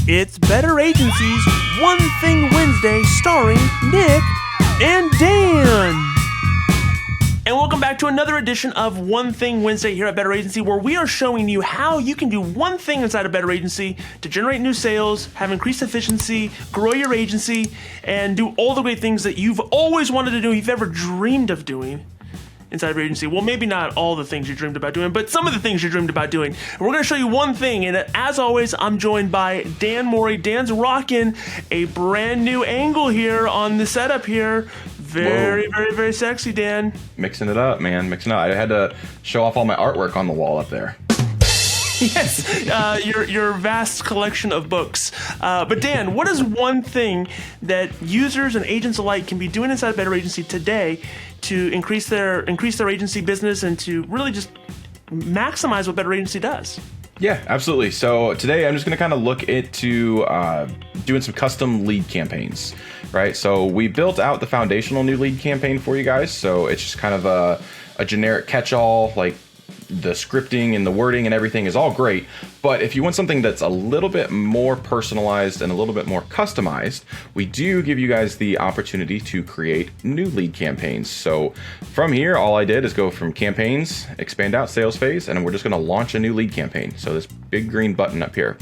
It's Better Agency's One Thing Wednesday starring Nick and Dan. And welcome back to another edition of One Thing Wednesday here at Better Agency, where we are showing you how you can do one thing inside of Better Agency to generate new sales, have increased efficiency, grow your agency, and do all the great things that you've always wanted to do, you've ever dreamed of doing inside of your agency. Well, maybe not all the things you dreamed about doing, but some of the things you dreamed about doing. And we're going to show you one thing, and as always, I'm joined by Dan Morey. Dan's rocking a brand new angle here on the setup here. Very, very sexy, Dan. Mixing it up, man. Mixing it up. I had to show off all my artwork on the wall up there. Yes, your vast collection of books. But Dan, what is one thing that users and agents alike can be doing inside of Better Agency today to increase their agency business and to really just maximize what Better Agency does? Yeah, absolutely. So today I'm just going to kind of look into doing some custom lead campaigns, right? So we built out the foundational new lead campaign for you guys. So it's just kind of a generic catch-all, like the scripting and the wording and everything is all great. But if you want something that's a little bit more personalized and a little bit more customized, we do give you guys the opportunity to create new lead campaigns. So from here, all I did is go from campaigns, expand out sales phase, and we're just going to launch a new lead campaign. So this big green button up here.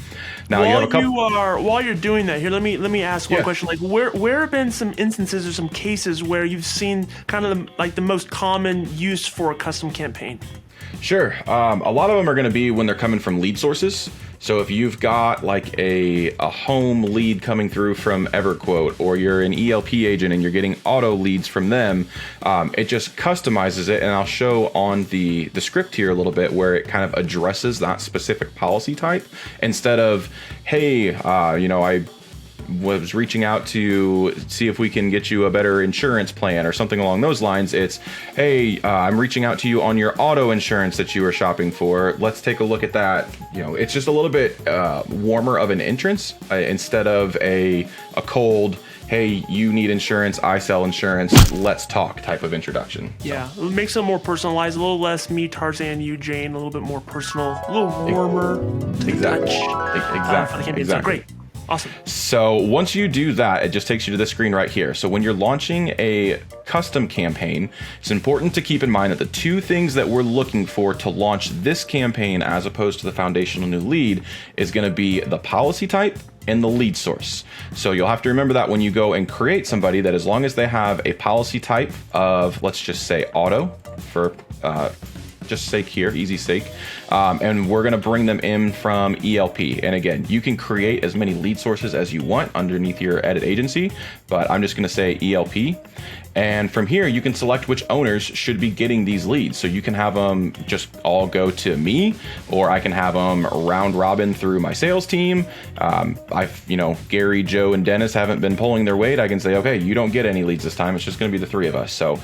Now while you have a couple. While you're doing that, here, let me ask one question. Like, where have been some instances or some cases where you've seen kind of the most common use for a custom campaign? Sure. A lot of them are going to be when they're coming from lead sources. So if you've got like a home lead coming through from EverQuote, or you're an ELP agent and you're getting auto leads from them, it just customizes it. And I'll show on the script here a little bit where it kind of addresses that specific policy type instead of, hey, I was reaching out to see if we can get you a better insurance plan or something along those lines. It's, hey, I'm reaching out to you on your auto insurance that you were shopping for. Let's take a look at that. It's just a little bit warmer of an entrance instead of a cold, hey, you need insurance, I sell insurance, let's talk type of introduction. Yeah, it makes it more personalized, a little less me, Tarzan, you, Jane, a little bit more personal, a little warmer. Exactly. Exactly. Great. Awesome. So once you do that, it just takes you to this screen right here. So when you're launching a custom campaign, it's important to keep in mind that the two things that we're looking for to launch this campaign as opposed to the foundational new lead is going to be the policy type and the lead source. So you'll have to remember that when you go and create somebody, that as long as they have a policy type of, let's just say auto for just sake here, easy sake. And we're going to bring them in from ELP. And again, you can create as many lead sources as you want underneath your edit agency, but I'm just going to say ELP. And from here, you can select which owners should be getting these leads. So you can have them just all go to me, or I can have them round robin through my sales team. Gary, Joe, and Dennis haven't been pulling their weight. I can say, okay, you don't get any leads this time. It's just going to be the three of us. So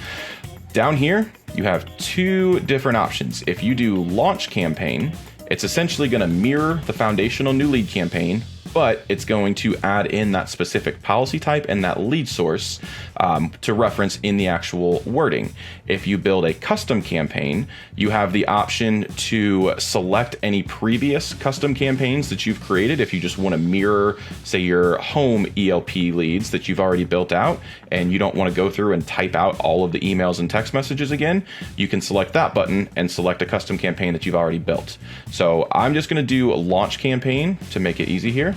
down here, you have two different options. If you do launch campaign, it's essentially going to mirror the foundational new lead campaign, but it's going to add in that specific policy type and that lead source to reference in the actual wording. If you build a custom campaign, you have the option to select any previous custom campaigns that you've created. If you just want to mirror, say, your home ELP leads that you've already built out, and you don't want to go through and type out all of the emails and text messages again, you can select that button and select a custom campaign that you've already built. So I'm just going to do a launch campaign to make it easy here.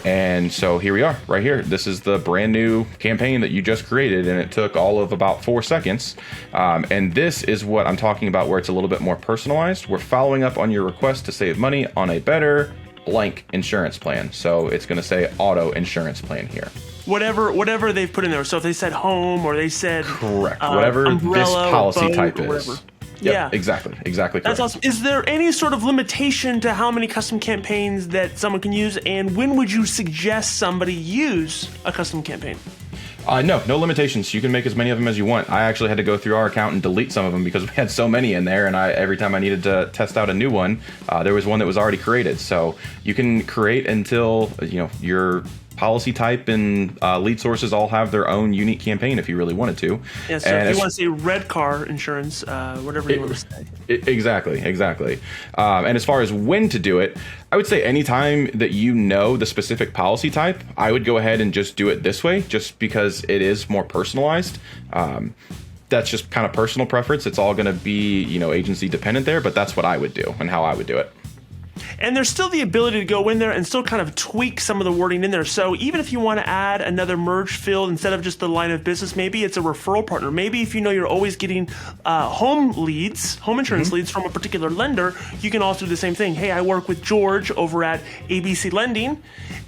And so here we are, right here. This is the brand new campaign that you just created, and it took all of about 4 seconds. And this is what I'm talking about, where it's a little bit more personalized. We're following up on your request to save money on a better blank insurance plan. So it's going to say auto insurance plan here. Whatever they've put in there. So if they said home, or they said correct, whatever this policy type is. Yep, yeah, exactly correct. That's awesome. Is there any sort of limitation to how many custom campaigns that someone can use, and when would you suggest somebody use a custom campaign? No limitations. You can make as many of them as you want. I actually had to go through our account and delete some of them because we had so many in there, and every time I needed to test out a new one, there was one that was already created. So you can create until you're policy type and lead sources all have their own unique campaign if you really wanted to. Yeah, so and if you want to say red car insurance, whatever you want to say. Exactly. And as far as when to do it, I would say anytime that you know the specific policy type, I would go ahead and just do it this way, just because it is more personalized. That's just kind of personal preference. It's all going to be, agency dependent there, but that's what I would do and how I would do it. And there's still the ability to go in there and still kind of tweak some of the wording in there. So even if you want to add another merge field instead of just the line of business, maybe it's a referral partner. Maybe if you're always getting home insurance leads from a particular lender, you can also do the same thing. Hey, I work with George over at ABC Lending,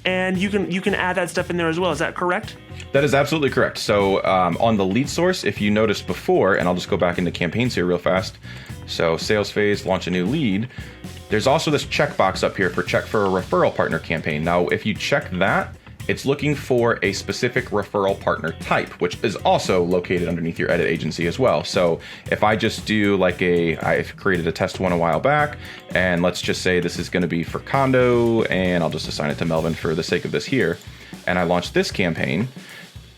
and you can add that stuff in there as well. Is that correct? That is absolutely correct. So on the lead source, if you noticed before, and I'll just go back into campaigns here real fast. So sales phase, launch a new lead. There's also this checkbox up here for check for a referral partner campaign. Now, if you check that, it's looking for a specific referral partner type, which is also located underneath your edit agency as well. So if I just do I've created a test one a while back, and let's just say this is going to be for condo, and I'll just assign it to Melvin for the sake of this here. And I launch this campaign.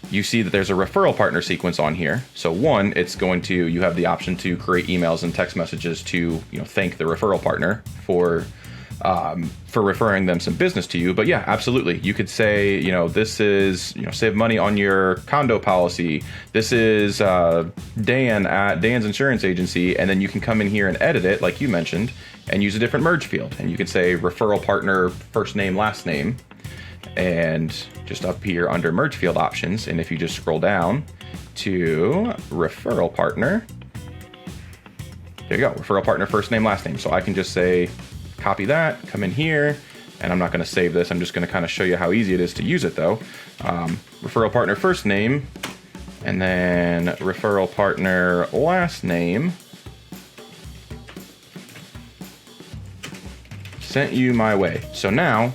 You see that there's a referral partner sequence on here. So one, you have the option to create emails and text messages to, thank the referral partner for referring them some business to you. But yeah, absolutely. You could say, this is, save money on your condo policy. This is Dan at Dan's insurance agency. And then you can come in here and edit it, like you mentioned, and use a different merge field. And you can say referral partner, first name, last name. And just up here under merge field options, and if you just scroll down to referral partner, there you go, referral partner, first name, last name. So I can just say, copy that, come in here, and I'm not going to save this. I'm just going to kind of show you how easy it is to use it though. Referral partner, first name, and then referral partner, last name. Sent you my way. So now,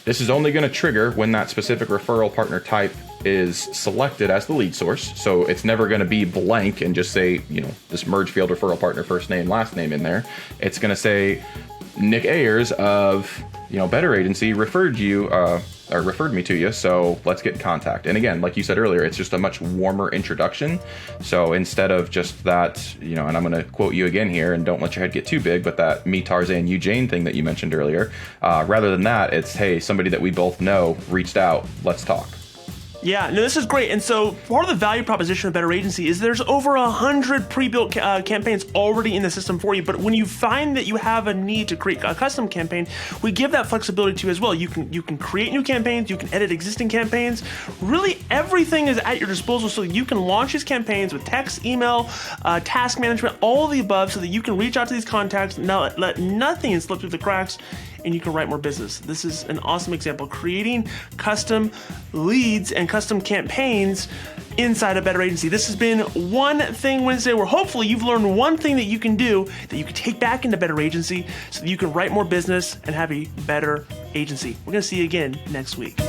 this is only going to trigger when that specific referral partner type is selected as the lead source. So it's never going to be blank and just say, this merge field referral partner, first name, last name in there. It's going to say Nick Ayers of, Better Agency referred me to you. So let's get in contact. And again, like you said earlier, it's just a much warmer introduction. So instead of just that, and I'm going to quote you again here, and don't let your head get too big, but that me, Tarzan, you, Jane thing that you mentioned earlier, rather than that, it's, hey, somebody that we both know reached out, let's talk. Yeah, no, this is great. And so part of the value proposition of Better Agency is there's over 100 pre-built campaigns already in the system for you. But when you find that you have a need to create a custom campaign, we give that flexibility to you as well. You can create new campaigns, you can edit existing campaigns. Really, everything is at your disposal, so you can launch these campaigns with text, email, task management, all of the above, so that you can reach out to these contacts, not let nothing slip through the cracks, and you can write more business. This is an awesome example. Creating custom leads and custom campaigns inside a Better Agency. This has been One Thing Wednesday, where hopefully you've learned one thing that you can do that you can take back into Better Agency so that you can write more business and have a better agency. We're going to see you again next week.